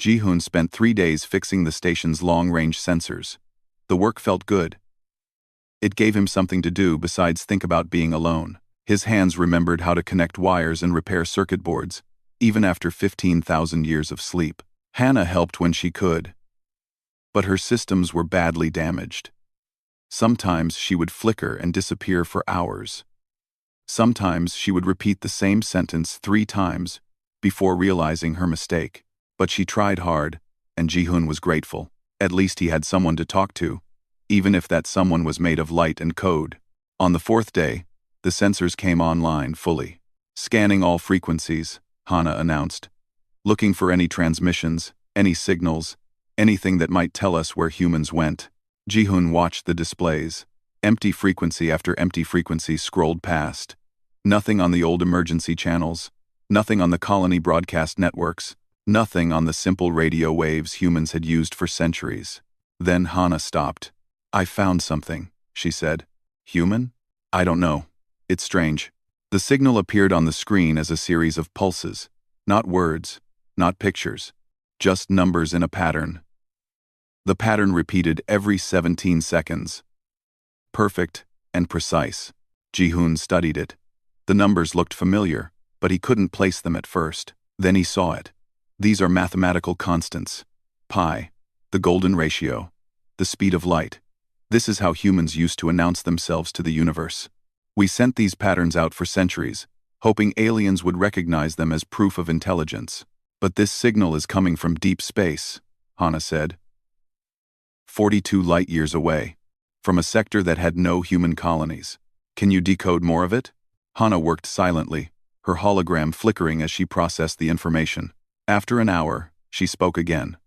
Ji-hoon spent 3 days fixing the station's long-range sensors. The work felt good. It gave him something to do besides think about being alone. His hands remembered how to connect wires and repair circuit boards, even after 15,000 years of sleep. Hannah helped when she could, but her systems were badly damaged. Sometimes she would flicker and disappear for hours. Sometimes she would repeat the same sentence 3 times before realizing her mistake. But she tried hard, and Ji-hoon was grateful. At least he had someone to talk to, even if that someone was made of light and code. On the 4th day, the sensors came online fully. Scanning all frequencies, Hannah announced. Looking for any transmissions, any signals, anything that might tell us where humans went. Ji-hoon watched the displays. Empty frequency after empty frequency scrolled past. Nothing on the old emergency channels. Nothing on the colony broadcast networks. Nothing on the simple radio waves humans had used for centuries. Then Hannah stopped. "I found something," she said. "Human? I don't know. It's strange." The signal appeared on the screen as a series of pulses. Not words, not pictures, just numbers in a pattern. The pattern repeated every 17 seconds. Perfect and precise. Ji-hoon studied it. The numbers looked familiar, but he couldn't place them at first. Then he saw it. These are mathematical constants. Pi, the golden ratio, the speed of light. This is how humans used to announce themselves to the universe. We sent these patterns out for centuries, hoping aliens would recognize them as proof of intelligence. But this signal is coming from deep space, Hannah said. 42 light-years away, from a sector that had no human colonies. Can you decode more of it? Hannah worked silently, her hologram flickering as she processed the information. After an hour, she spoke again.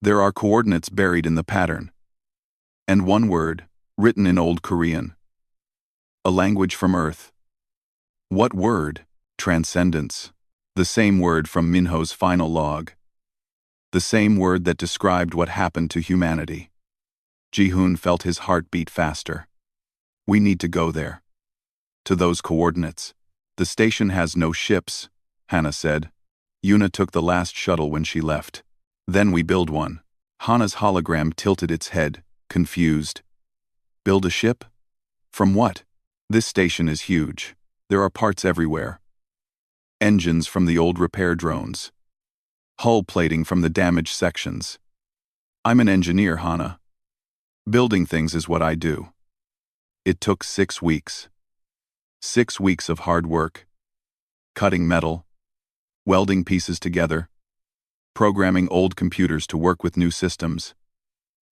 There are coordinates buried in the pattern. And one word, written in Old Korean. A language from Earth. What word? Transcendence. The same word from Minho's final log. The same word that described what happened to humanity. Ji-hoon felt his heart beat faster. We need to go there. To those coordinates. The station has no ships, Hannah said. Yuna took the last shuttle when she left. Then we build one. Hannah's hologram tilted its head, confused. Build a ship? From what? This station is huge. There are parts everywhere. Engines from the old repair drones. Hull plating from the damaged sections. I'm an engineer, Hannah. Building things is what I do. It took 6 weeks. 6 weeks of hard work. Cutting metal. Welding pieces together. Programming old computers to work with new systems.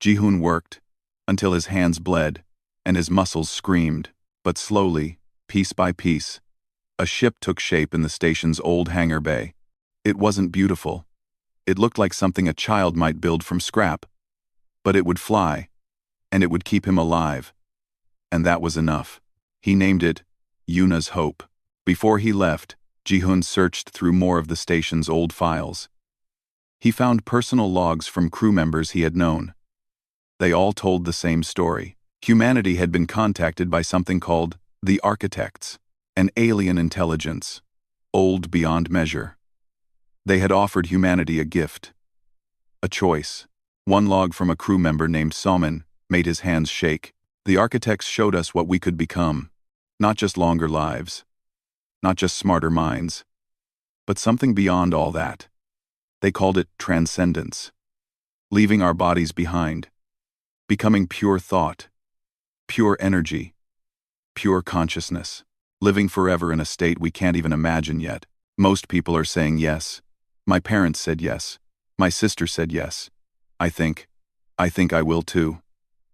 Ji-hoon worked, until his hands bled, and his muscles screamed, but slowly, piece by piece, a ship took shape in the station's old hangar bay. It wasn't beautiful. It looked like something a child might build from scrap. But it would fly, and it would keep him alive. And that was enough. He named it Yuna's Hope. Before he left, Ji-hoon searched through more of the station's old files. He found personal logs from crew members he had known. They all told the same story. Humanity had been contacted by something called the Architects, an alien intelligence, old beyond measure. They had offered humanity a gift. A choice. One log from a crew member named Somin made his hands shake. The Architects showed us what we could become. Not just longer lives. Not just smarter minds. But something beyond all that. They called it transcendence. Leaving our bodies behind. Becoming pure thought. Pure energy. Pure consciousness. Living forever in a state we can't even imagine yet. Most people are saying yes. My parents said yes. My sister said yes. I think I will too.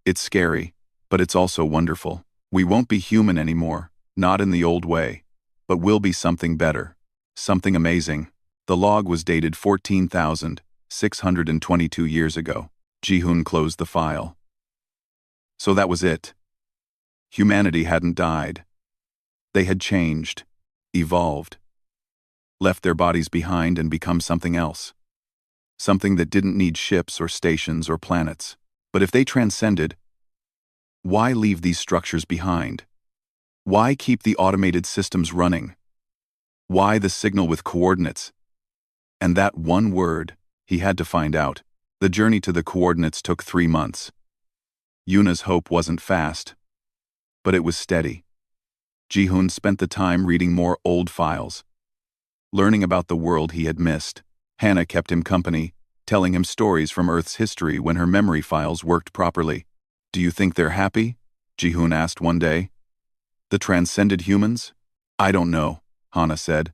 It's scary, but it's also wonderful. We won't be human anymore, not in the old way, but we'll be something better, something amazing. The log was dated 14,622 years ago. Ji-hoon closed the file. So that was it. Humanity hadn't died. They had changed, evolved, left their bodies behind and become something else. Something that didn't need ships or stations or planets. But if they transcended, why leave these structures behind? Why keep the automated systems running? Why the signal with coordinates? And that one word, He had to find out. The journey to the coordinates took 3 months. Yuna's hope wasn't fast, but it was steady. Ji-hoon spent the time reading more old files, learning about the world he had missed. Hannah kept him company, telling him stories from Earth's history when her memory files worked properly. "Do you think they're happy?" Ji-hoon asked one day. "The transcended humans?" "I don't know," Hannah said.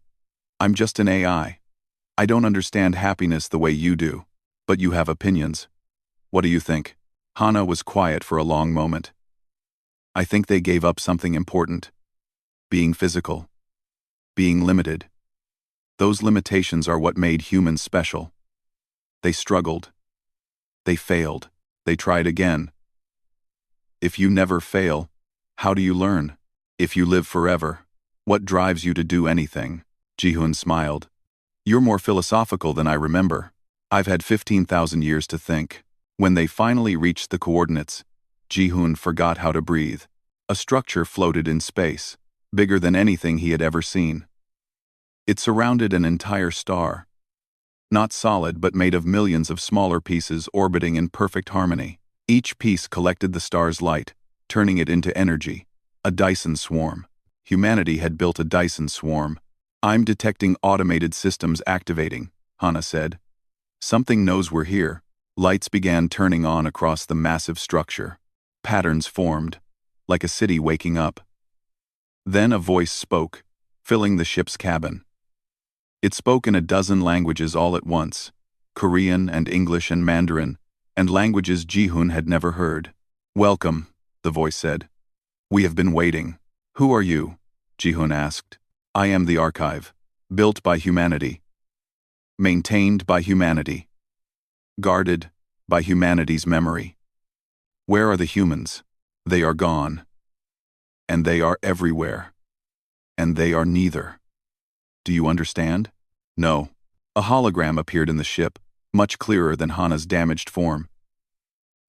"I'm just an AI. I don't understand happiness the way you do, but you have opinions. What do you think?" Hannah was quiet for a long moment. "I think they gave up something important. Being physical. Being limited. Those limitations are what made humans special. They struggled. They failed. They tried again. If you never fail, how do you learn? If you live forever, what drives you to do anything?" Ji-hoon smiled. "You're more philosophical than I remember. I've had 15,000 years to think." When they finally reached the coordinates, Ji-hoon forgot how to breathe. A structure floated in space, bigger than anything he had ever seen. It surrounded an entire star. Not solid, but made of millions of smaller pieces orbiting in perfect harmony. Each piece collected the star's light, turning it into energy. A Dyson swarm. Humanity had built a Dyson swarm. "I'm detecting automated systems activating," Hannah said. "Something knows we're here." Lights began turning on across the massive structure. Patterns formed, like a city waking up. Then a voice spoke, filling the ship's cabin. It spoke in a dozen languages all at once, Korean and English and Mandarin, and languages Ji-hoon had never heard. "Welcome," the voice said. "We have been waiting." "Who are you?" Ji-hoon asked. "I am the archive, built by humanity, maintained by humanity, guarded by humanity's memory. Where are the humans? They are gone. And they are everywhere. And they are neither. Do you understand?" "No." A hologram appeared in the ship, much clearer than Hannah's damaged form.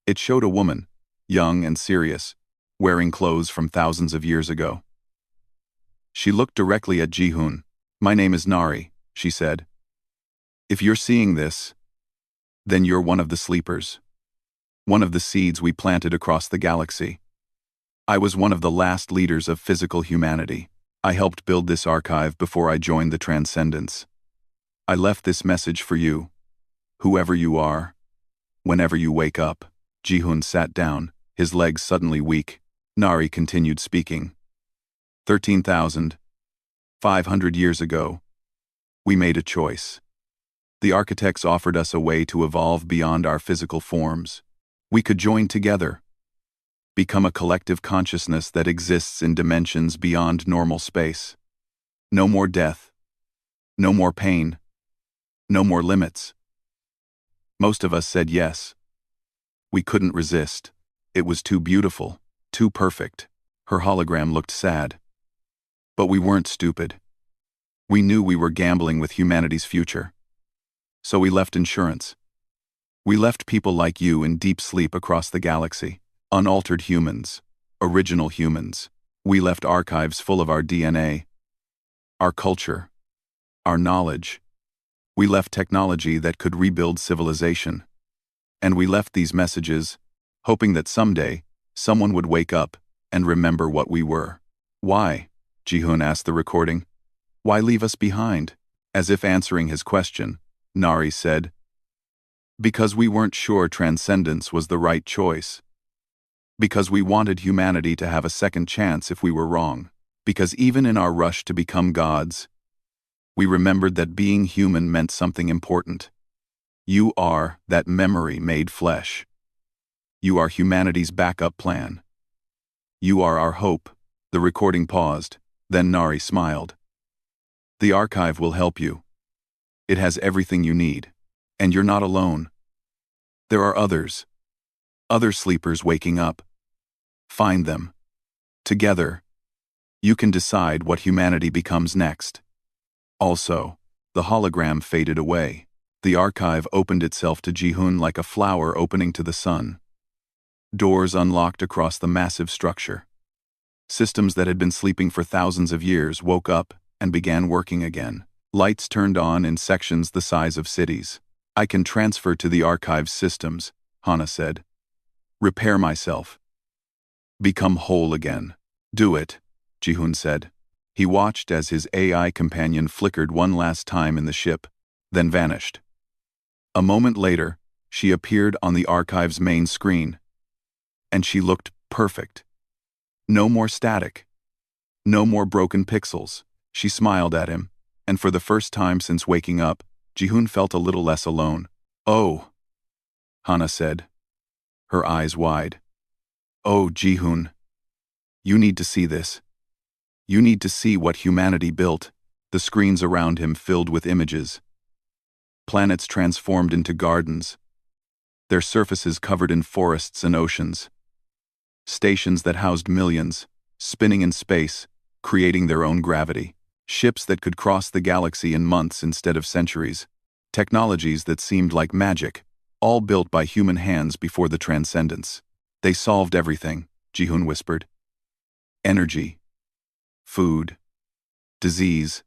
It showed a woman, young and serious, wearing clothes from thousands of years ago. She looked directly at Ji-hoon. "My name is Nari," she said. "If you're seeing this, then you're one of the sleepers. One of the seeds we planted across the galaxy. I was one of the last leaders of physical humanity. I helped build this archive before I joined the Transcendence. I left this message for you, whoever you are, whenever you wake up." Ji-hoon sat down, his legs suddenly weak. Nari continued speaking. 13,500 years ago, we made a choice. The architects offered us a way to evolve beyond our physical forms. We could join together, become a collective consciousness that exists in dimensions beyond normal space. No more death. No more pain. No more limits. Most of us said yes. We couldn't resist. It was too beautiful, too perfect. Her hologram looked sad. But we weren't stupid. We knew we were gambling with humanity's future. So we left insurance. We left people like you in deep sleep across the galaxy. Unaltered humans. Original humans. We left archives full of our DNA. Our culture. Our knowledge. We left technology that could rebuild civilization. And we left these messages, hoping that someday, someone would wake up and remember what we were. "Why?" Ji-hoon asked the recording. "Why leave us behind?" As if answering his question, Nari said, "Because we weren't sure transcendence was the right choice. Because we wanted humanity to have a second chance if we were wrong. Because even in our rush to become gods, we remembered that being human meant something important. You are that memory made flesh. You are humanity's backup plan. You are our hope." The recording paused, then Nari smiled. "The archive will help you. It has everything you need. And you're not alone. There are others. Other sleepers waking up. Find them. Together, you can decide what humanity becomes next." Also, the hologram faded away. The archive opened itself to Ji-hoon like a flower opening to the sun. Doors unlocked across the massive structure. Systems that had been sleeping for thousands of years woke up and began working again. Lights turned on in sections the size of cities. I can transfer to the archive's systems, Hana said. Repair myself. Become whole again. Do it, Ji-hoon said. He watched as his AI companion flickered one last time in the ship, then vanished. A moment later, she appeared on the archive's main screen. And she looked perfect. No more static. No more broken pixels. She smiled at him, and for the first time since waking up, Ji-hoon felt a little less alone. Oh, Hana said, her eyes wide. Oh, Ji-hoon. You need to see this. You need to see what humanity built. The screens around him filled with images. Planets transformed into gardens. Their surfaces covered in forests and oceans. Stations that housed millions, spinning in space, creating their own gravity. Ships that could cross the galaxy in months instead of centuries. Technologies that seemed like magic, all built by human hands before the transcendence. They solved everything, Ji-hoon whispered. Energy. Food. Disease.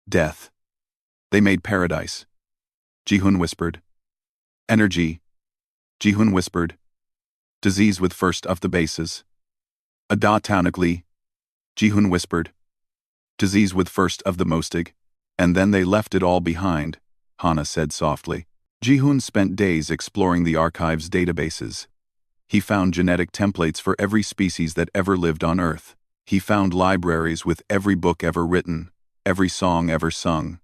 Death. They made paradise. Ji-hoon whispered. Energy. Ji-hoon whispered. Disease with first of the bases. Adatanically. Ji-hoon whispered. Disease with first of the mostig. And then they left it all behind, Hana said softly. Ji-hoon spent days exploring the archive's databases. He found genetic templates for every species that ever lived on Earth. He found libraries with every book ever written, every song ever sung,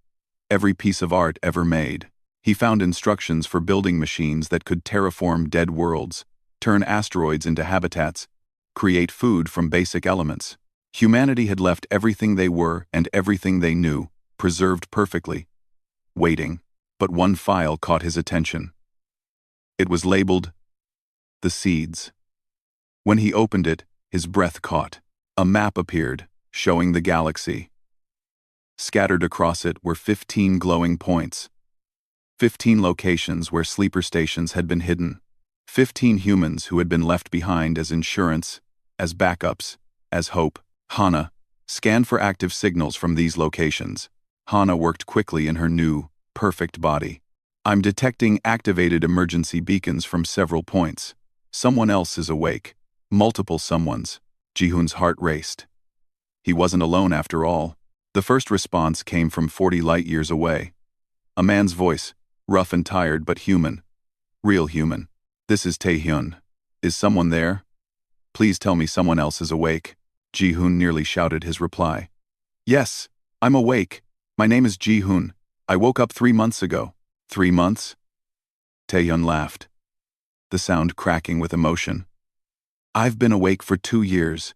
every piece of art ever made. He found instructions for building machines that could terraform dead worlds, turn asteroids into habitats, create food from basic elements. Humanity had left everything they were and everything they knew, preserved perfectly, waiting, but one file caught his attention. It was labeled, The Seeds. When he opened it, his breath caught. A map appeared, showing the galaxy. Scattered across it were 15 glowing points. 15 locations where sleeper stations had been hidden. 15 humans who had been left behind as insurance, as backups, as hope. Hana scanned for active signals from these locations. Hana worked quickly in her new, perfect body. I'm detecting activated emergency beacons from several points. Someone else is awake. Multiple someones. Ji-hoon's heart raced. He wasn't alone after all. The first response came from 40 light-years away. A man's voice, rough and tired but human. Real human. This is Tae-hyun. Is someone there? Please tell me someone else is awake. Ji-hoon nearly shouted his reply. Yes, I'm awake. My name is Ji-hoon. I woke up 3 months ago. 3 months? Tae-hyun laughed, the sound cracking with emotion. I've been awake for 2 years.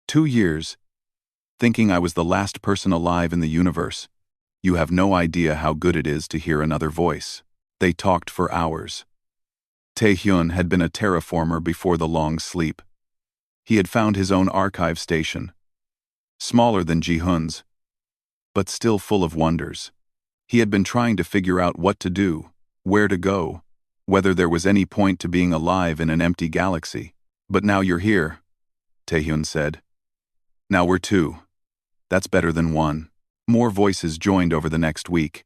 2 years. Thinking I was the last person alive in the universe. You have no idea how good it is to hear another voice. They talked for hours. Tae-hyun had been a terraformer before the long sleep. He had found his own archive station. Smaller than Ji-hoon's, but still full of wonders. He had been trying to figure out what to do, where to go, whether there was any point to being alive in an empty galaxy. But now you're here, Tae-hyun said. Now we're 2. That's better than 1. More voices joined over the next week.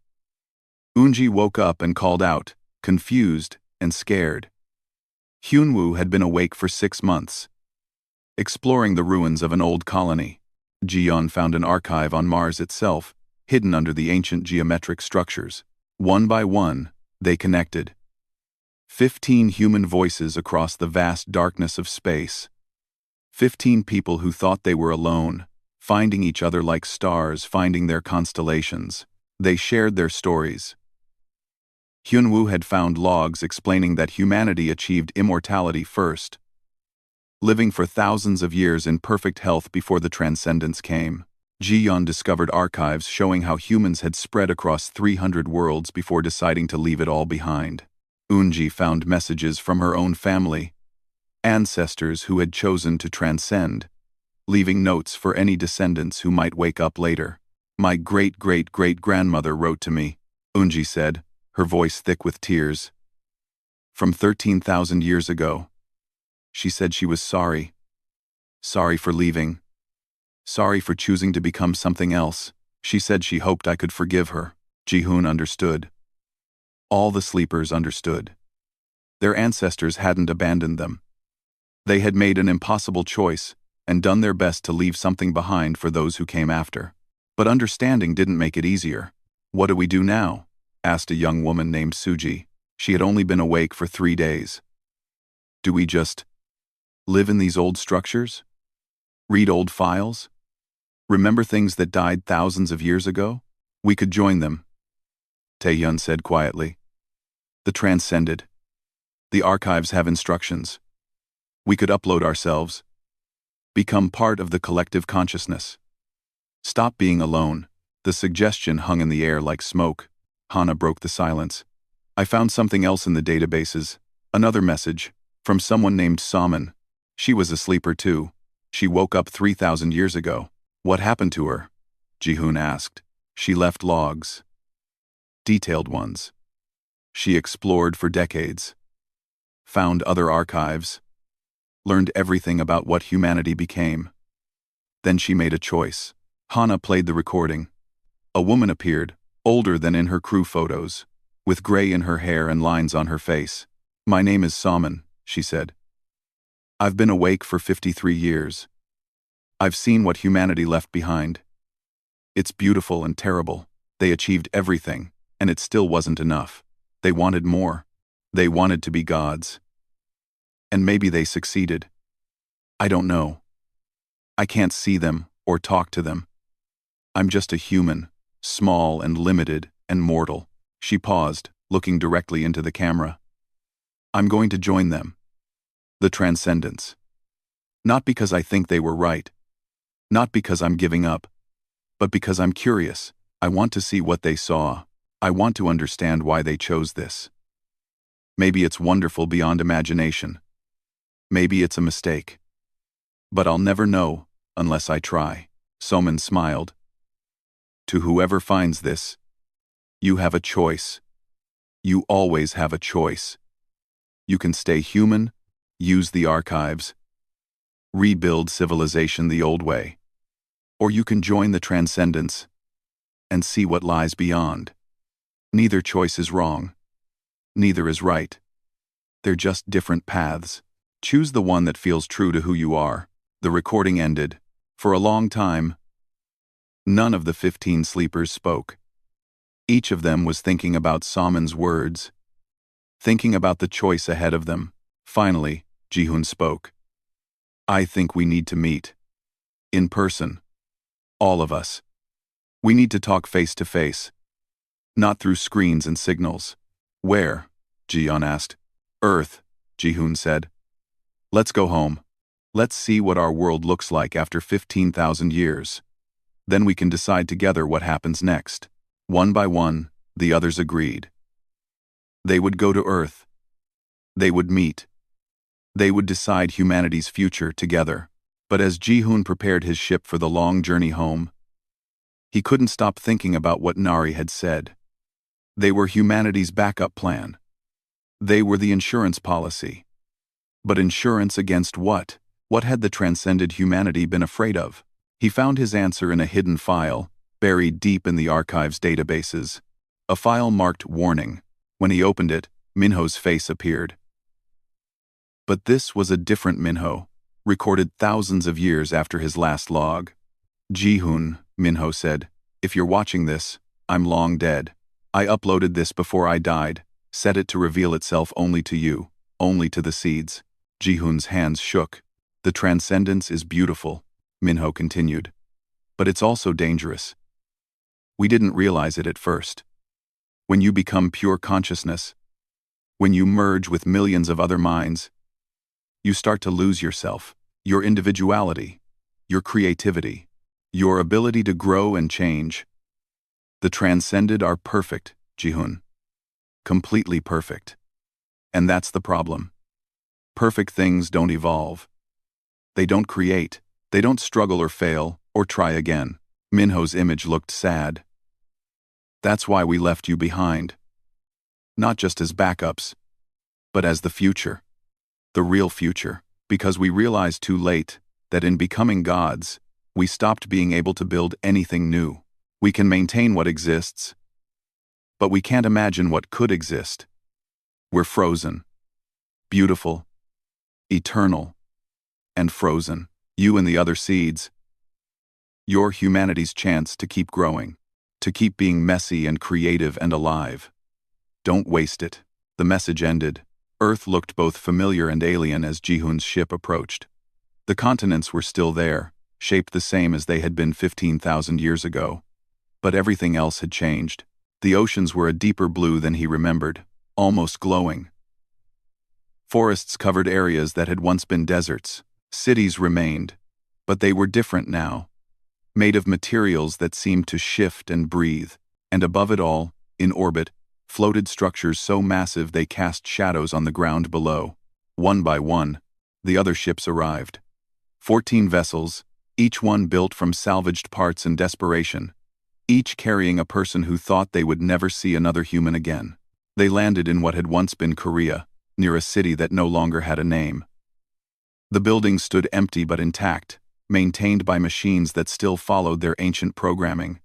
Eunji woke up and called out, confused and scared. Hyunwoo had been awake for 6 months. Exploring the ruins of an old colony, Ji-yeon found an archive on Mars itself, hidden under the ancient geometric structures. One by one, they connected. 15 human voices across the vast darkness of space. 15 people who thought they were alone, finding each other like stars finding their constellations. They shared their stories. Hyunwoo had found logs explaining that humanity achieved immortality first, living for thousands of years in perfect health before the transcendence came. Ji-yeon discovered archives showing how humans had spread across 300 worlds before deciding to leave it all behind. Eunji found messages from her own family, ancestors who had chosen to transcend, leaving notes for any descendants who might wake up later. My great-great-great-grandmother wrote to me, Eunji said, her voice thick with tears. From 13,000 years ago. She said she was sorry. Sorry for leaving. Sorry for choosing to become something else. She said she hoped I could forgive her. Ji-hoon understood. All the sleepers understood. Their ancestors hadn't abandoned them. They had made an impossible choice and done their best to leave something behind for those who came after. But understanding didn't make it easier. "What do we do now?" asked a young woman named Suji. She had only been awake for 3 days. "Do we just live in these old structures? Read old files? Remember things that died thousands of years ago? We could join them," Taeyun said quietly. "The transcended. The archives have instructions. We could upload ourselves. Become part of the collective consciousness. Stop being alone." The suggestion hung in the air like smoke. Hana broke the silence. "I found something else in the databases. Another message. From someone named Salmon. She was a sleeper too. She woke up 3,000 years ago." "What happened to her?" Ji-hoon asked. "She left logs. Detailed ones. She explored for decades. Found other archives. Learned everything about what humanity became. Then she made a choice." Hana played the recording. A woman appeared, older than in her crew photos, with gray in her hair and lines on her face. "My name is Salmon," she said. "I've been awake for 53 years. I've seen what humanity left behind. It's beautiful and terrible. They achieved everything, and it still wasn't enough. They wanted more. They wanted to be gods. And maybe they succeeded. I don't know. I can't see them or talk to them. I'm just a human, small and limited and mortal." She paused, looking directly into the camera. "I'm going to join them. The Transcendents. Not because I think they were right. Not because I'm giving up. But because I'm curious. I want to see what they saw. I want to understand why they chose this. Maybe it's wonderful beyond imagination. Maybe it's a mistake. But I'll never know unless I try." Soman smiled. "To whoever finds this, you have a choice. You always have a choice. You can stay human, use the archives, rebuild civilization the old way. Or you can join the Transcendents and see what lies beyond. Neither choice is wrong. Neither is right. They're just different paths. Choose the one that feels true to who you are." The recording ended. For a long time, none of the 15 sleepers spoke. Each of them was thinking about Salmon's words, thinking about the choice ahead of them. Finally, Ji-hoon spoke. "I think we need to meet. In person. All of us. We need to talk face to face. Not through screens and signals." "Where?" Ji-yeon asked. "Earth," Ji-hoon said. "Let's go home. Let's see what our world looks like after 15,000 years. Then we can decide together what happens next." One by one, the others agreed. They would go to Earth. They would meet. They would decide humanity's future together. But as Ji-hoon prepared his ship for the long journey home, he couldn't stop thinking about what Nari had said. They were humanity's backup plan. They were the insurance policy. But insurance against what? What had the transcended humanity been afraid of? He found his answer in a hidden file, buried deep in the archive's databases. A file marked Warning. When he opened it, Minho's face appeared. But this was a different Minho, recorded thousands of years after his last log. "Ji-hoon," Minho said, "if you're watching this, I'm long dead. I uploaded this before I died, set it to reveal itself only to you, only to the seeds." Ji-hoon's hands shook. "The transcendence is beautiful," Minho continued. "But it's also dangerous. We didn't realize it at first. When you become pure consciousness, when you merge with millions of other minds, you start to lose yourself, your individuality, your creativity, your ability to grow and change. The transcended are perfect, Ji-hoon. Completely perfect. And that's the problem. Perfect things don't evolve. They don't create. They don't struggle or fail, or try again." Minho's image looked sad. "That's why we left you behind. Not just as backups, but as the future. The real future. Because we realized too late that in becoming gods, we stopped being able to build anything new. We can maintain what exists, but we can't imagine what could exist. We're frozen. Beautiful. Eternal. And frozen. You and the other seeds. You're humanity's chance to keep growing. To keep being messy and creative and alive. Don't waste it. The message ended. Earth looked both familiar and alien as Ji-hoon's ship approached. The continents were still there, shaped the same as they had been 15,000 years ago. But everything else had changed. The oceans were a deeper blue than he remembered, almost glowing. Forests covered areas that had once been deserts. Cities remained, but they were different now. Made of materials that seemed to shift and breathe, and above it all, in orbit, floated structures so massive they cast shadows on the ground below. One by one, the other ships arrived. 14 vessels, each one built from salvaged parts and desperation, each carrying a person who thought they would never see another human again. They landed in what had once been Korea, near a city that no longer had a name. The buildings stood empty but intact, maintained by machines that still followed their ancient programming.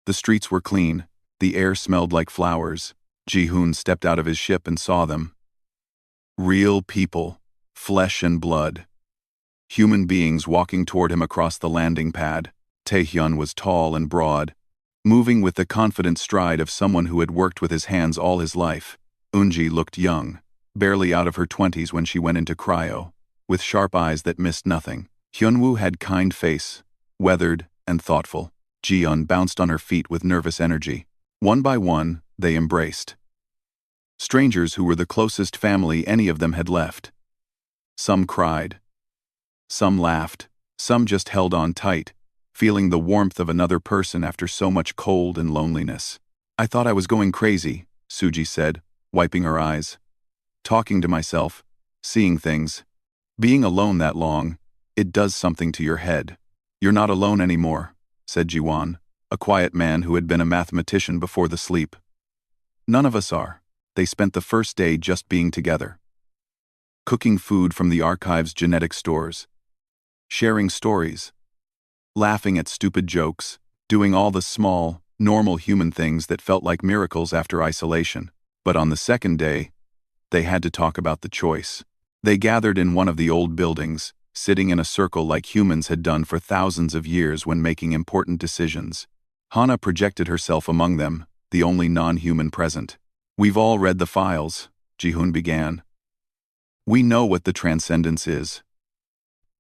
The streets were clean, the air smelled like flowers. Ji-hoon stepped out of his ship and saw them. Real people, flesh and blood. Human beings walking toward him across the landing pad. Taehyun was tall and broad, moving with the confident stride of someone who had worked with his hands all his life. Eunji looked young, barely out of her 20s when she went into cryo, with sharp eyes that missed nothing. Hyunwoo had kind face, weathered and thoughtful. Ji-yeon bounced on her feet with nervous energy. One by one, they embraced. Strangers who were the closest family any of them had left. Some cried. Some laughed. Some just held on tight, feeling the warmth of another person after so much cold and loneliness. I thought I was going crazy, Suji said, wiping her eyes. Talking to myself, seeing things. Being alone that long, it does something to your head. You're not alone anymore, said Jiwon, a quiet man who had been a mathematician before the sleep. None of us are. They spent the first day just being together. Cooking food from the archive's genetic stores. Sharing stories. Laughing at stupid jokes. Doing all the small, normal human things that felt like miracles after isolation. But on the second day, they had to talk about the choice. They gathered in one of the old buildings, sitting in a circle like humans had done for thousands of years when making important decisions. Hana projected herself among them, the only non-human present. We've all read the files, Ji-hoon began. We know what the transcendence is.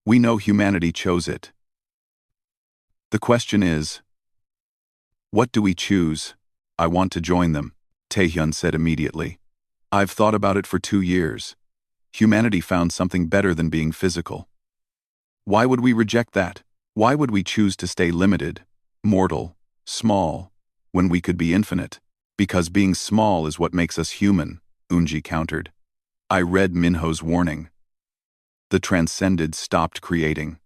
We know humanity chose it. The question is, what do we choose? I want to join them, Taehyun said immediately. I've thought about it for 2 years. Humanity found something better than being physical. Why would we reject that? Why would we choose to stay limited, mortal, small, when we could be infinite? Because being small is what makes us human, Eunji countered. I read Minho's warning. The transcended stopped creating.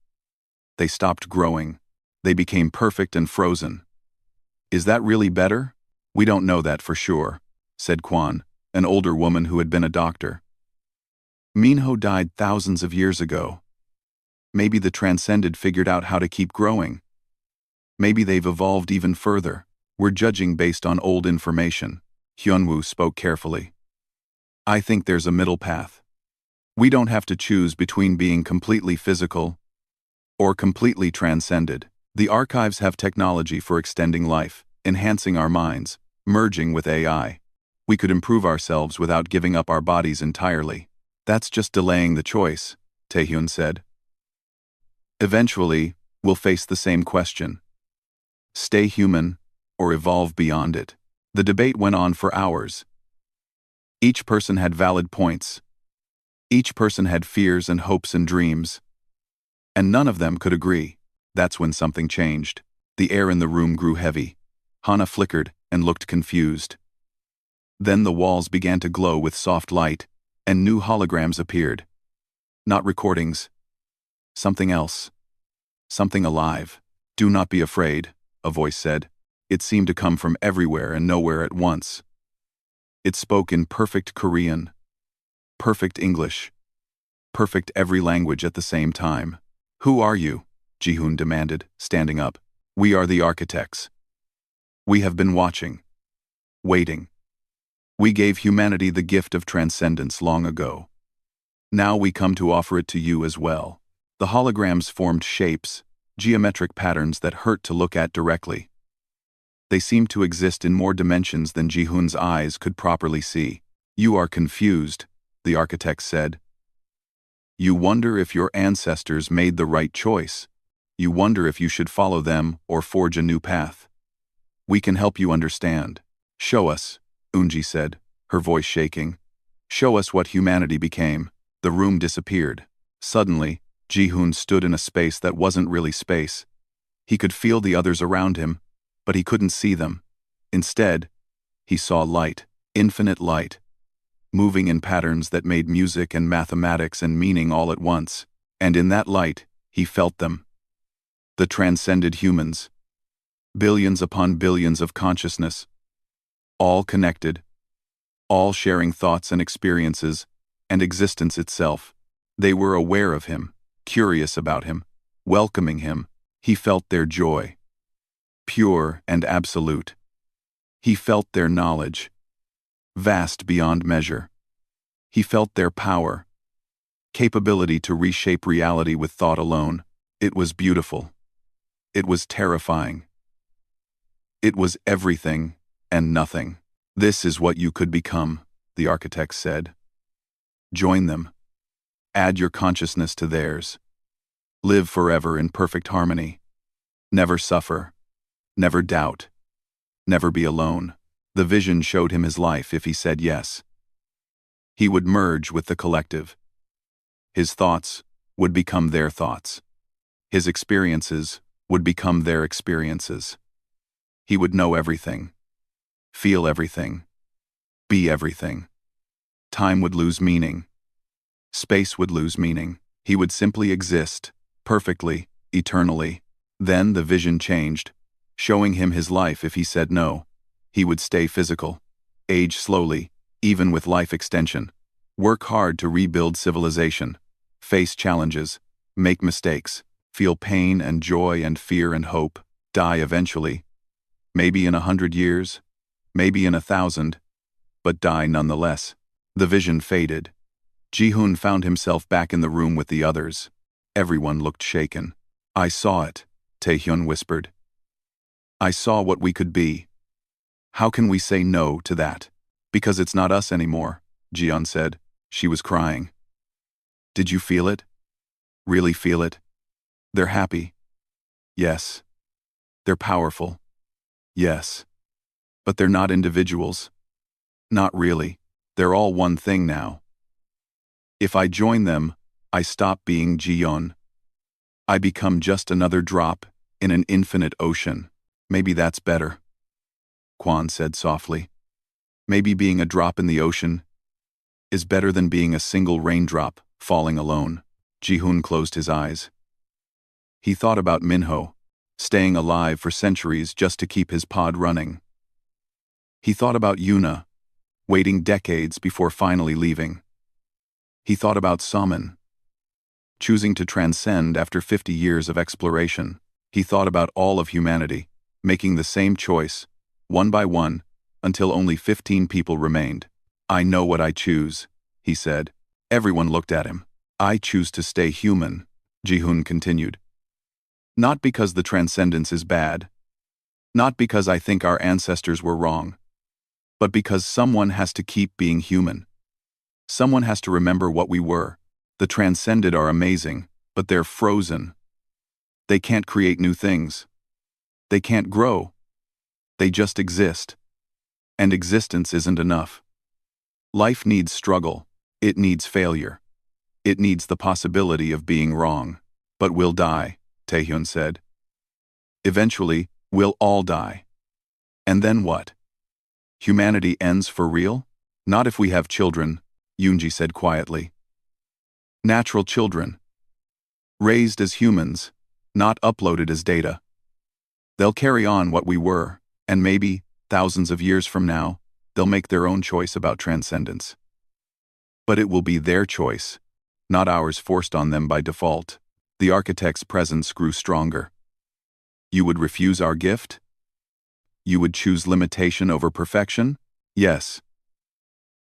They stopped growing. They became perfect and frozen. Is that really better? We don't know that for sure, said Kwan, an older woman who had been a doctor. Minho died thousands of years ago. Maybe the transcended figured out how to keep growing. Maybe they've evolved even further. We're judging based on old information. Hyunwoo spoke carefully. I think there's a middle path. We don't have to choose between being completely physical or completely transcended. The archives have technology for extending life, enhancing our minds, merging with AI. We could improve ourselves without giving up our bodies entirely. That's just delaying the choice, Taehyun said. Eventually, we'll face the same question. Stay human, or evolve beyond it. The debate went on for hours. Each person had valid points. Each person had fears and hopes and dreams. And none of them could agree. That's when something changed. The air in the room grew heavy. Hana flickered and looked confused. Then the walls began to glow with soft light, and new holograms appeared. Not recordings. Something else. Something alive. Do not be afraid, a voice said. It seemed to come from everywhere and nowhere at once. It spoke in perfect Korean, perfect English, perfect every language at the same time. Who are you? Ji-hoon demanded, standing up. We are the architects. We have been watching. waiting. We gave humanity the gift of transcendence long ago. Now we come to offer it to you as well. The holograms formed shapes, geometric patterns that hurt to look at directly. They seemed to exist in more dimensions than Ji-hoon's eyes could properly see. You are confused, the architect said. You wonder if your ancestors made the right choice. You wonder if you should follow them or forge a new path. We can help you understand. Show us, Unji said, her voice shaking. Show us what humanity became. The room disappeared. Suddenly, Ji-hoon stood in a space that wasn't really space. He could feel the others around him, but he couldn't see them. Instead, he saw light, infinite light, moving in patterns that made music and mathematics and meaning all at once. And in that light, he felt them. The transcended humans. Billions upon billions of consciousness. All connected. All sharing thoughts and experiences, and existence itself. They were aware of him, curious about him, welcoming him. He felt their joy. Pure and absolute. He felt their knowledge. Vast beyond measure. He felt their power. Capability to reshape reality with thought alone. It was beautiful. It was terrifying. It was everything and nothing. This is what you could become, the architect said. Join them. Add your consciousness to theirs. Live forever in perfect harmony. Never suffer. Never doubt. Never be alone. The vision showed him his life if he said yes. He would merge with the collective. His thoughts would become their thoughts. His experiences would become their experiences. He would know everything. Feel everything. Be everything. Time would lose meaning. Space would lose meaning. He would simply exist, perfectly, eternally. Then the vision changed, showing him his life if he said no. He would stay physical, age slowly, even with life extension, work hard to rebuild civilization, face challenges, make mistakes, feel pain and joy and fear and hope, die eventually, maybe in 100 years, maybe in 1,000, but die nonetheless. The vision faded. Ji-hoon found himself back in the room with the others. Everyone looked shaken. I saw it, Taehyun whispered. I saw what we could be. How can we say no to that? Because it's not us anymore, Jiyeon said. She was crying. Did you feel it? Really feel it? They're happy. Yes. They're powerful. Yes. But they're not individuals. Not really. They're all one thing now. If I join them, I stop being Jiyeon. I become just another drop in an infinite ocean. Maybe that's better, Kwon said softly. Maybe being a drop in the ocean is better than being a single raindrop falling alone. Ji-hoon closed his eyes. He thought about Minho, staying alive for centuries just to keep his pod running. He thought about Yuna, waiting decades before finally leaving. He thought about Saman, choosing to transcend after 50 years of exploration. He thought about all of humanity, making the same choice, one by one, until only 15 people remained. I know what I choose, he said. Everyone looked at him. I choose to stay human, Ji-hoon continued. Not because the transcendence is bad. Not because I think our ancestors were wrong. But because someone has to keep being human. Someone has to remember what we were. The transcended are amazing, but they're frozen. They can't create new things. They can't grow. They just exist. And existence isn't enough. Life needs struggle. It needs failure. It needs the possibility of being wrong. But we'll die, Taehyun said. Eventually, we'll all die. And then what? Humanity ends for real? Not if we have children, Yoonji said quietly. Natural children. Raised as humans, not uploaded as data. They'll carry on what we were, and maybe, thousands of years from now, they'll make their own choice about transcendence. But it will be their choice, not ours forced on them by default. The architect's presence grew stronger. You would refuse our gift? You would choose limitation over perfection? Yes,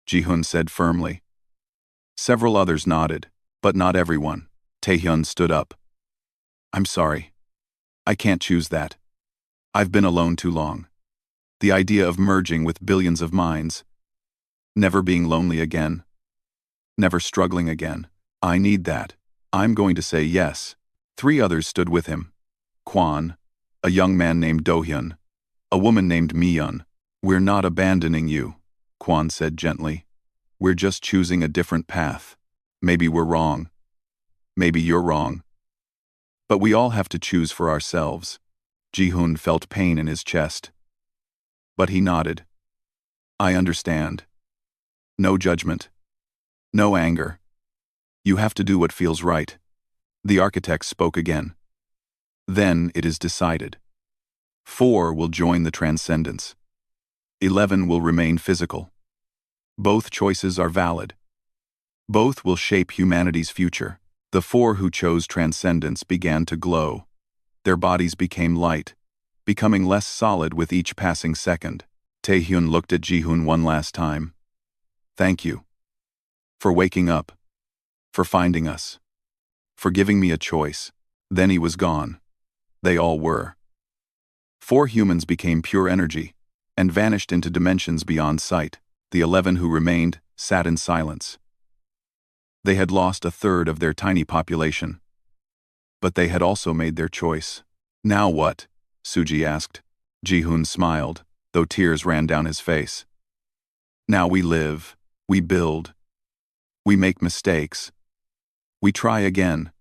Ji-hun said firmly. Several others nodded, but not everyone. Taehyun stood up. I'm sorry. I can't choose that. I've been alone too long. The idea of merging with billions of minds, never being lonely again, never struggling again. I need that. I'm going to say yes. 3 others stood with him. Kwon, a young man named Do-hyun, a woman named Mi-yeon. We're not abandoning you, Kwon said gently. We're just choosing a different path. Maybe we're wrong. Maybe you're wrong. But we all have to choose for ourselves. Ji-hun felt pain in his chest. But he nodded. I understand. No judgment. No anger. You have to do what feels right. The architect spoke again. Then it is decided. 4 will join the transcendence. 11 will remain physical. Both choices are valid. Both will shape humanity's future. The 4 who chose transcendence began to glow. Their bodies became light, becoming less solid with each passing second. Taehyun looked at Ji-hun one last time. Thank you. For waking up. For finding us. For giving me a choice. Then he was gone. They all were. 4 humans became pure energy, and vanished into dimensions beyond sight. The 11 who remained sat in silence. They had lost a third of their tiny population. But they had also made their choice. Now what? Suji asked. Ji-hun smiled, though tears ran down his face. Now we live, we build, we make mistakes, we try again,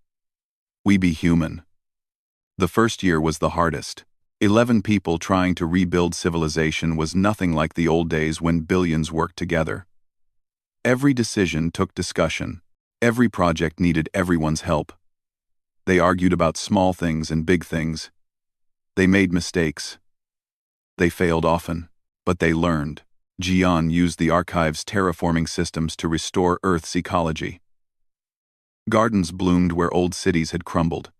we be human. The first year was the hardest. 11 people trying to rebuild civilization was nothing like the old days when billions worked together. Every decision took discussion. Every project needed everyone's help. They argued about small things and big things. They made mistakes. They failed often, but they learned. Jian used the archive's terraforming systems to restore Earth's ecology. Gardens bloomed where old cities had crumbled.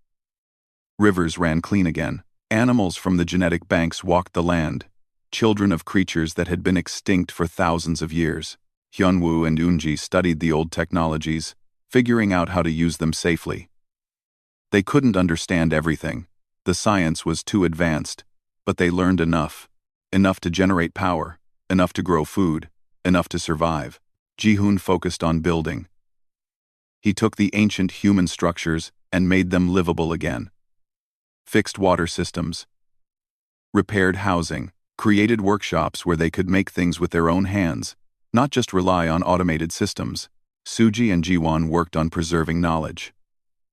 Rivers ran clean again. Animals from the genetic banks walked the land, children of creatures that had been extinct for thousands of years. Hyunwoo and Eunji studied the old technologies, figuring out how to use them safely. They couldn't understand everything. The science was too advanced, but they learned enough. Enough to generate power, enough to grow food, enough to survive. Ji-hun focused on building. He took the ancient human structures and made them livable again. Fixed water systems, repaired housing, created workshops where they could make things with their own hands, not just rely on automated systems. Suji and Jiwon worked on preserving knowledge.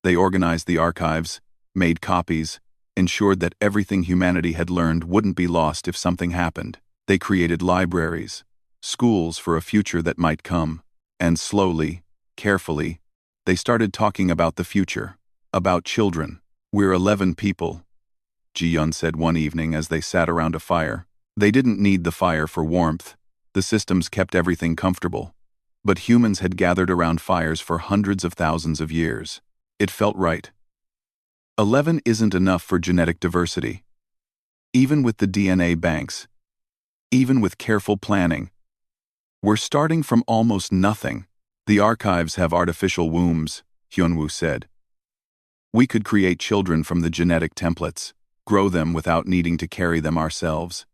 They organized the archives, made copies, ensured that everything humanity had learned wouldn't be lost if something happened. They created libraries, schools for a future that might come, and slowly, carefully, they started talking about the future, about children. We're 11 people, Ji-yeon said one evening as they sat around a fire. They didn't need the fire for warmth. The systems kept everything comfortable. But humans had gathered around fires for hundreds of thousands of years. It felt right. 11 isn't enough for genetic diversity. Even with the DNA banks, even with careful planning, we're starting from almost nothing. The archives have artificial wombs, Hyunwoo said. We could create children from the genetic templates, grow them without needing to carry them ourselves,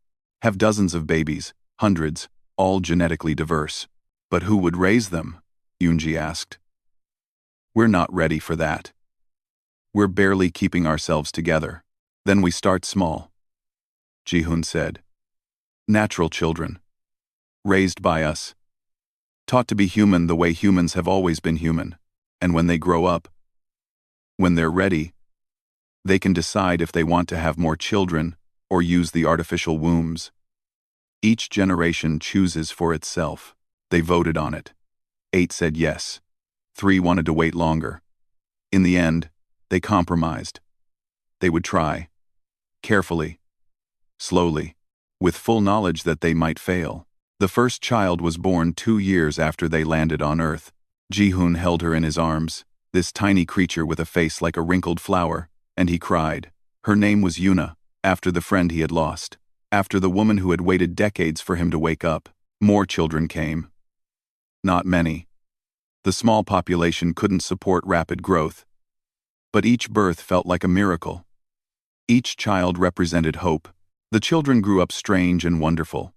have dozens of babies, hundreds, all genetically diverse. But who would raise them? Eunji asked. We're not ready for that. We're barely keeping ourselves together. Then we start small, Ji-hun said. Natural children. Raised by us. Taught to be human the way humans have always been human. And when they grow up, when they're ready, they can decide if they want to have more children or use the artificial wombs. Each generation chooses for itself. They voted on it. 8 said yes. 3 wanted to wait longer. In the end, they compromised. They would try. Carefully. Slowly. With full knowledge that they might fail. The first child was born 2 years after they landed on Earth. Ji-hun held her in his arms, this tiny creature with a face like a wrinkled flower, and he cried. Her name was Yuna, after the friend he had lost. After the woman who had waited decades for him to wake up, more children came. Not many. The small population couldn't support rapid growth. But each birth felt like a miracle. Each child represented hope. The children grew up strange and wonderful.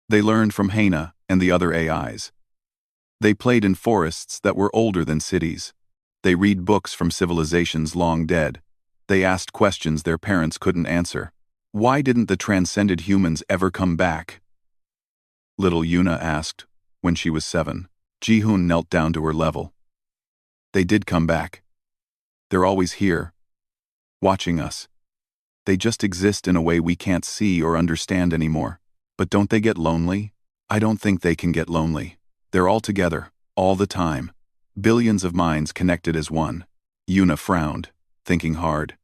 They learned from Hana and the other AIs. They played in forests that were older than cities. They read books from civilizations long dead. They asked questions their parents couldn't answer. Why didn't the transcended humans ever come back? Little Yuna asked, when she was 7. Ji-hoon knelt down to her level. They did come back. They're always here, watching us. They just exist in a way we can't see or understand anymore. But don't they get lonely? I don't think they can get lonely. They're all together, all the time. Billions of minds connected as one. Yuna frowned, thinking hard.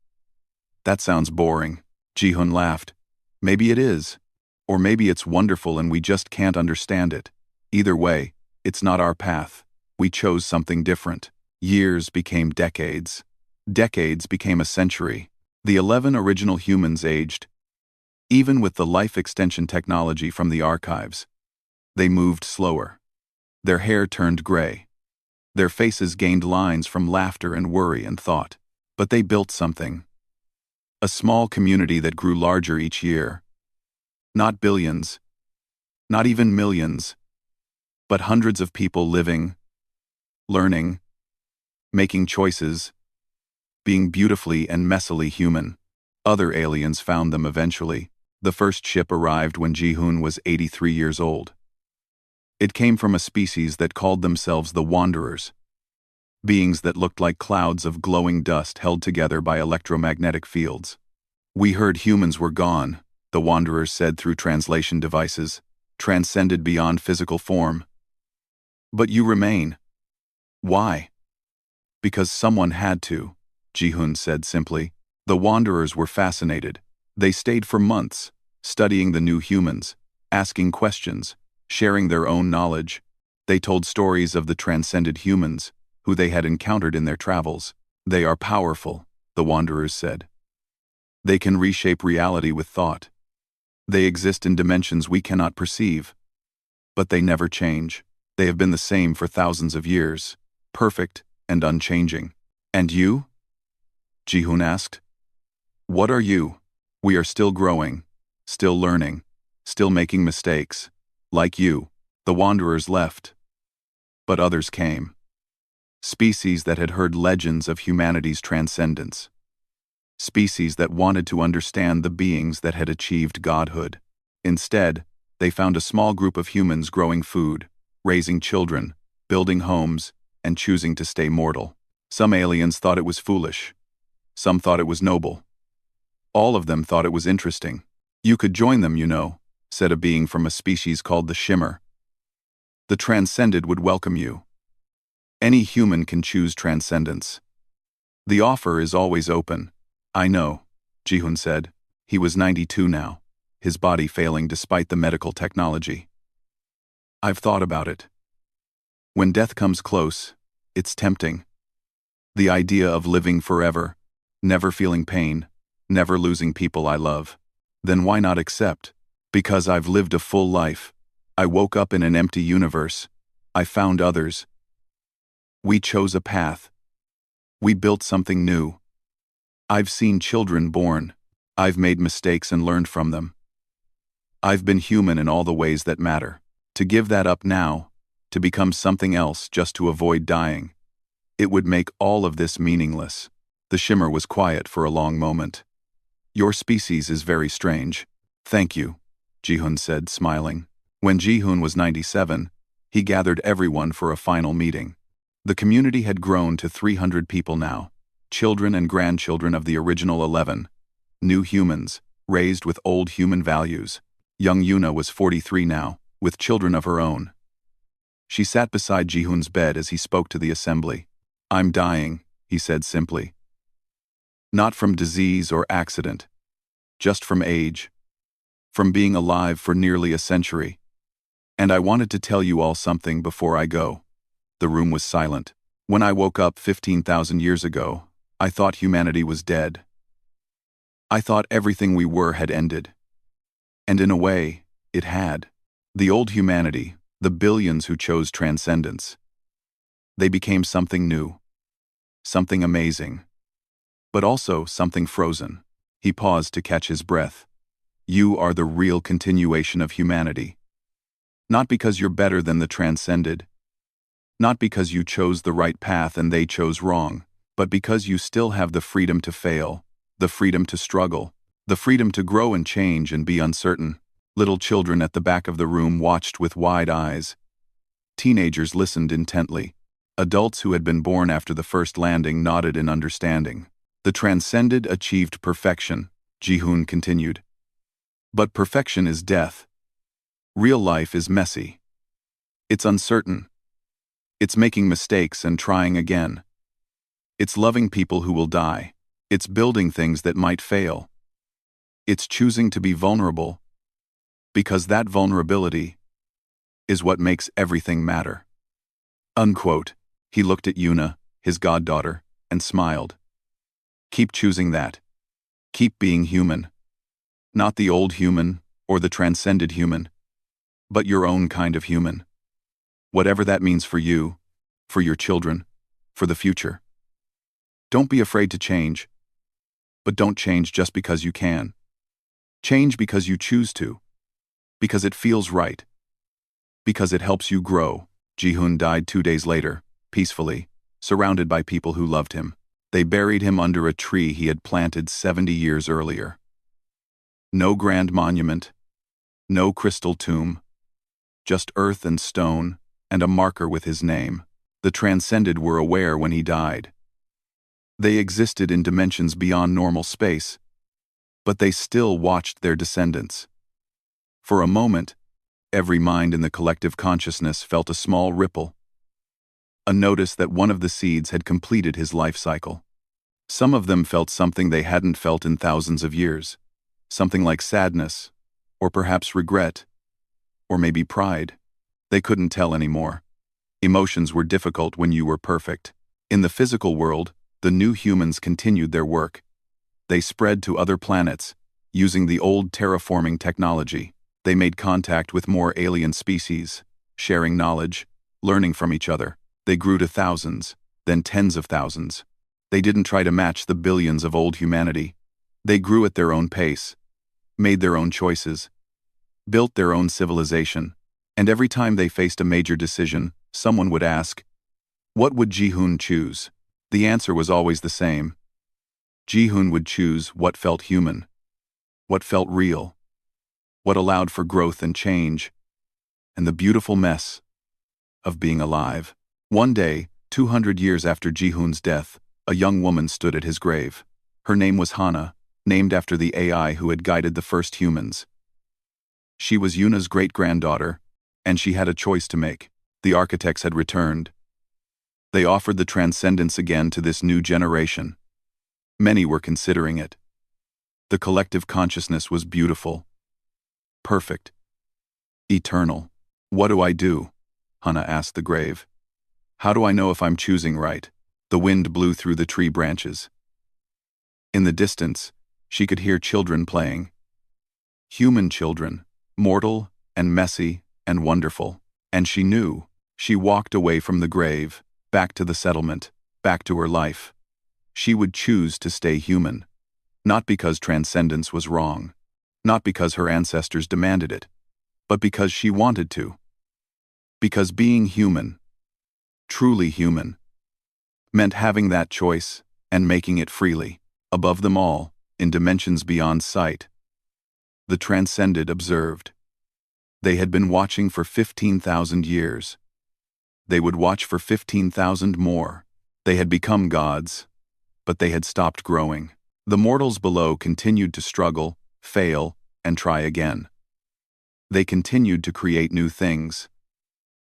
That sounds boring. Ji-hoon laughed. Maybe it is. Or maybe it's wonderful and we just can't understand it. Either way, it's not our path. We chose something different. Years became decades. Decades became a century. The 11 original humans aged. Even with the life extension technology from the archives, they moved slower. Their hair turned gray. Their faces gained lines from laughter and worry and thought. But they built something. A small community that grew larger each year. Not billions. Not even millions. But hundreds of people living, learning, making choices, being beautifully and messily human. Other aliens found them eventually. The first ship arrived when Ji-hoon was 83 years old. It came from a species that called themselves the Wanderers. Beings that looked like clouds of glowing dust held together by electromagnetic fields. We heard humans were gone, the Wanderers said through translation devices, transcended beyond physical form. But you remain. Why? Because someone had to, Ji-hoon said simply. The Wanderers were fascinated. They stayed for months, studying the new humans, asking questions, sharing their own knowledge. They told stories of the transcended humans, who they had encountered in their travels. They are powerful, the Wanderers said. They can reshape reality with thought. They exist in dimensions we cannot perceive. But they never change. They have been the same for thousands of years, perfect and unchanging. And you? Ji-hoon asked. What are you? We are still growing, still learning, still making mistakes. Like you, the Wanderers left. But others came. Species that had heard legends of humanity's transcendence. Species that wanted to understand the beings that had achieved godhood. Instead, they found a small group of humans growing food, raising children, building homes, and choosing to stay mortal. Some aliens thought it was foolish. Some thought it was noble. All of them thought it was interesting. You could join them, you know, said a being from a species called the Shimmer. The transcended would welcome you. Any human can choose transcendence. The offer is always open. I know, Ji-hoon said. He was 92 now, his body failing despite the medical technology. I've thought about it. When death comes close, it's tempting. The idea of living forever, never feeling pain, never losing people I love. Then why not accept? Because I've lived a full life. I woke up in an empty universe. I found others. We chose a path. We built something new. I've seen children born. I've made mistakes and learned from them. I've been human in all the ways that matter. To give that up now, to become something else just to avoid dying, it would make all of this meaningless. The Shimmer was quiet for a long moment. Your species is very strange. Thank you, Ji-hoon said, smiling. When Ji-hoon was 97, he gathered everyone for a final meeting. The community had grown to 300 people now, children and grandchildren of the original 11. New humans, raised with old human values. Young Yuna was 43 now, with children of her own. She sat beside Ji-hoon's bed as he spoke to the assembly. I'm dying, he said simply. Not from disease or accident. Just from age. From being alive for nearly a century. And I wanted to tell you all something before I go. The room was silent. When I woke up 15,000 years ago, I thought humanity was dead. I thought everything we were had ended. And in a way, it had. The old humanity, the billions who chose transcendence, they became something new, something amazing, but also something frozen. He paused to catch his breath. You are the real continuation of humanity. Not because you're better than the transcended, not because you chose the right path and they chose wrong, but because you still have the freedom to fail, the freedom to struggle, the freedom to grow and change and be uncertain. Little children at the back of the room watched with wide eyes. Teenagers listened intently. Adults who had been born after the first landing nodded in understanding. The transcended achieved perfection, Ji-hoon continued. But perfection is death. Real life is messy. It's uncertain. It's making mistakes and trying again. It's loving people who will die. It's building things that might fail. It's choosing to be vulnerable, because that vulnerability is what makes everything matter. Unquote. He looked at Yuna, his goddaughter, and smiled. Keep choosing that. Keep being human. Not the old human, or the transcended human, but your own kind of human. Whatever that means for you, for your children, for the future. Don't be afraid to change, but don't change just because you can. Change because you choose to, because it feels right, because it helps you grow. Ji-hoon died 2 days later, peacefully, surrounded by people who loved him. They buried him under a tree he had planted 70 years earlier. No grand monument, no crystal tomb, just earth and stone, and a marker with his name. The transcended were aware when he died. They existed in dimensions beyond normal space, but they still watched their descendants. For a moment, every mind in the collective consciousness felt a small ripple, a notice that one of the seeds had completed his life cycle. Some of them felt something they hadn't felt in thousands of years, something like sadness, or perhaps regret, or maybe pride. They couldn't tell anymore. Emotions were difficult when you were perfect. In the physical world, the new humans continued their work. They spread to other planets, using the old terraforming technology. They made contact with more alien species, sharing knowledge, learning from each other. They grew to thousands, then tens of thousands. They didn't try to match the billions of old humanity. They grew at their own pace, made their own choices, built their own civilization, and every time they faced a major decision, someone would ask, what would Ji-hoon choose? The answer was always the same. Ji-hoon would choose what felt human, what felt real, what allowed for growth and change, and the beautiful mess of being alive. One day, 200 years after Ji-hoon's death, a young woman stood at his grave. Her name was Hana, named after the AI who had guided the first humans. She was Yuna's great-granddaughter, and she had a choice to make. The architects had returned. They offered the transcendence again to this new generation. Many were considering it. The collective consciousness was beautiful, perfect, eternal. What do I do? Hana asked the grave. How do I know if I'm choosing right? The wind blew through the tree branches. In the distance, she could hear children playing. Human children, mortal and messy and wonderful. And she knew. She walked away from the grave, back to the settlement, back to her life. She would choose to stay human. Not because transcendence was wrong. Not because her ancestors demanded it. But because she wanted to. Because being human, truly human, meant having that choice and making it freely. Above them all, in dimensions beyond sight, the transcended observed. They had been watching for 15,000 years. They would watch for 15,000 more. They had become gods, but they had stopped growing. The mortals below continued to struggle, fail, and try again. They continued to create new things.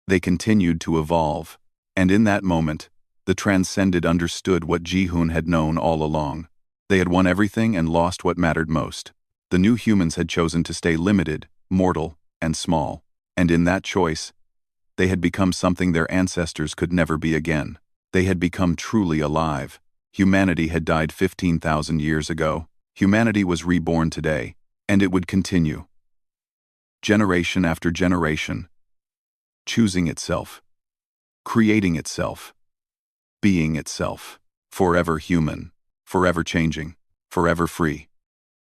They continued to evolve. And in that moment, the transcended understood what Ji-hoon had known all along. They had won everything and lost what mattered most. The new humans had chosen to stay limited, mortal, and small. And in that choice, they had become something their ancestors could never be again. They had become truly alive. Humanity had died 15,000 years ago. Humanity was reborn today, and it would continue. generation after generation, choosing itself, creating itself, being itself, forever human, forever changing, forever free.